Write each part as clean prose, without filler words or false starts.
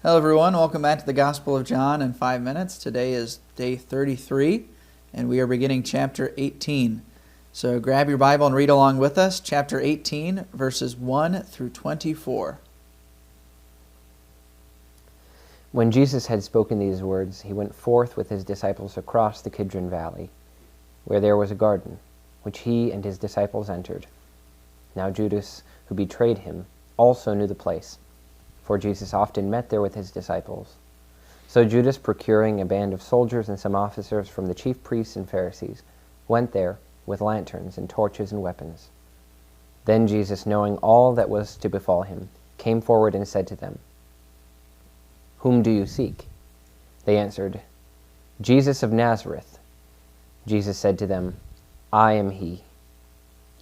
Hello everyone, welcome back to the Gospel of John in 5 minutes. Today is day 33, and we are beginning chapter 18. So grab your Bible and read along with us, chapter 18, verses 1 through 24. When Jesus had spoken these words, he went forth with his disciples across the Kidron Valley, where there was a garden, which he and his disciples entered. Now Judas, who betrayed him, also knew the place, for Jesus often met there with his disciples. So Judas, procuring a band of soldiers and some officers from the chief priests and Pharisees, went there with lanterns and torches and weapons. Then Jesus, knowing all that was to befall him, came forward and said to them, "Whom do you seek?" They answered, "Jesus of Nazareth." Jesus said to them, "I am he."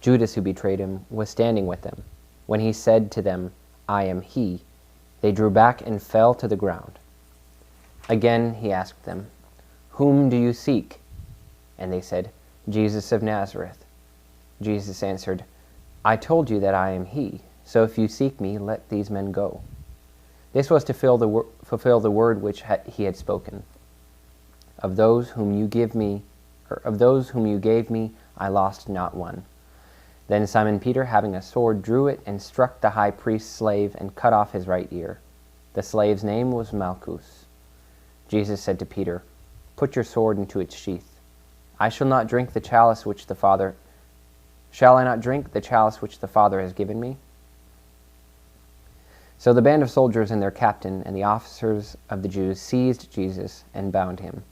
Judas, who betrayed him, was standing with them. When he said to them, "I am he," they drew back and fell to the ground. Again he asked them, "Whom do you seek?" And they said, "Jesus of Nazareth." Jesus answered, "I told you that I am he, so if you seek me, let these men go." This was to fulfill the word which he had spoken. Of those whom you gave me, I lost not one." Then Simon Peter, having a sword, drew it and struck the high priest's slave and cut off his right ear. The slave's name was Malchus. Jesus said to Peter, "Put your sword into its sheath. Shall I not drink the chalice which the Father has given me?" So the band of soldiers and their captain and the officers of the Jews seized Jesus and bound him.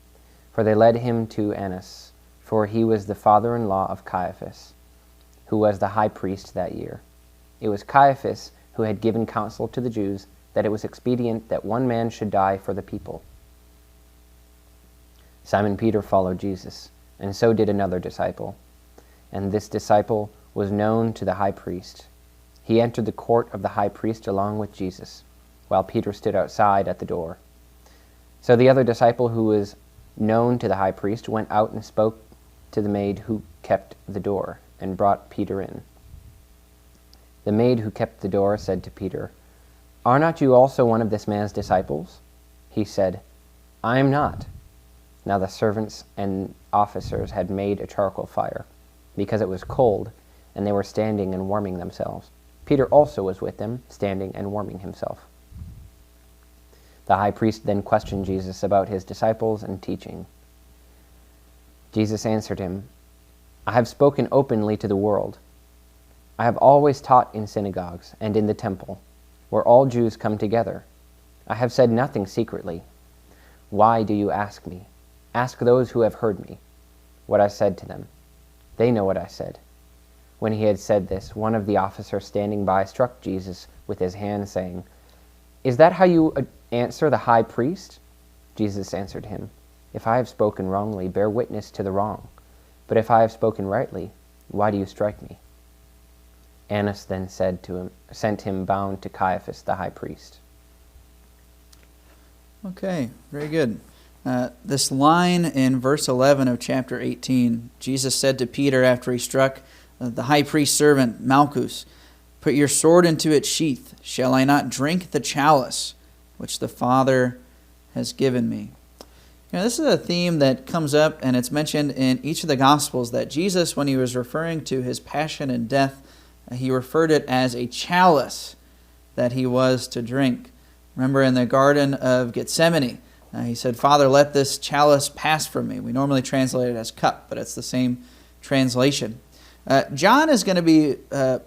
For they led him to Annas, for he was the father-in-law of Caiaphas, who was the high priest that year. It was Caiaphas who had given counsel to the Jews that it was expedient that one man should die for the people. Simon Peter followed Jesus, and so did another disciple. And this disciple was known to the high priest. He entered the court of the high priest along with Jesus, while Peter stood outside at the door. So the other disciple, who was known to the high priest, went out and spoke to the maid who kept the door, and brought Peter in. The maid who kept the door said to Peter, "Are not you also one of this man's disciples?" He said, "I am not." Now the servants and officers had made a charcoal fire, because it was cold, and they were standing and warming themselves. Peter also was with them, standing and warming himself. The high priest then questioned Jesus about his disciples and teaching. Jesus answered him, "I have spoken openly to the world. I have always taught in synagogues and in the temple, where all Jews come together. I have said nothing secretly. Why do you ask me? Ask those who have heard me what I said to them. They know what I said." When he had said this, one of the officers standing by struck Jesus with his hand, saying, "Is that how you answer the high priest?" Jesus answered him, "If I have spoken wrongly, bear witness to the wrong. But if I have spoken rightly, why do you strike me?" Annas then sent him bound to Caiaphas the high priest. Okay, very good. This line in verse 11 of chapter 18, Jesus said to Peter after he struck the high priest's servant Malchus, "Put your sword into its sheath. Shall I not drink the chalice which the Father has given me?" This is a theme that comes up, and it's mentioned in each of the Gospels, that Jesus, when he was referring to his passion and death, he referred it as a chalice that he was to drink. Remember in the Garden of Gethsemane, he said, "Father, let this chalice pass from me." We normally translate it as cup, but it's the same translation. John is going to be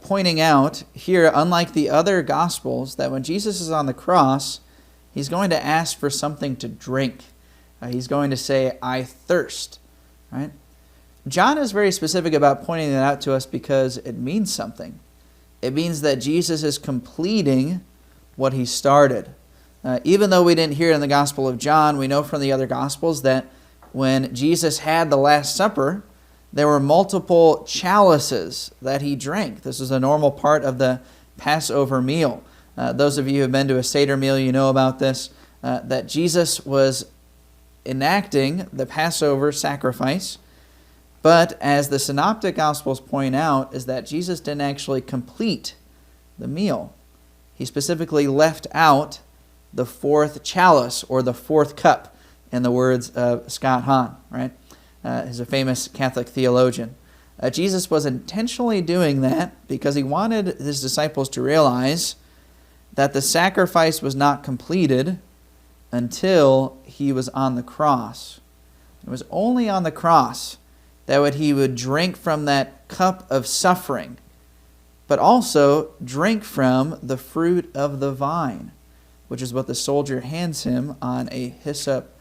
pointing out here, unlike the other Gospels, that when Jesus is on the cross, he's going to ask for something to drink. He's going to say, "I thirst." Right? John is very specific about pointing that out to us because it means something. It means that Jesus is completing what he started. Even though we didn't hear it in the Gospel of John, we know from the other Gospels that when Jesus had the Last Supper, there were multiple chalices that he drank. This is a normal part of the Passover meal. Those of you who have been to a Seder meal, you know about this, that Jesus was enacting the Passover sacrifice. But as the Synoptic Gospels point out, is that Jesus didn't actually complete the meal. He specifically left out the fourth chalice or the fourth cup, in the words of Scott Hahn, right? He's a famous Catholic theologian. Jesus was intentionally doing that because he wanted his disciples to realize that the sacrifice was not completed until he was on the cross. It was only on the cross that he would drink from that cup of suffering, but also drink from the fruit of the vine, which is what the soldier hands him on a hyssop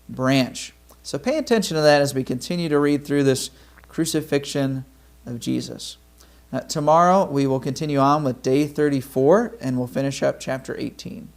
branch. So pay attention to that as we continue to read through this crucifixion of Jesus. Tomorrow we will continue on with day 34, and we'll finish up chapter 18.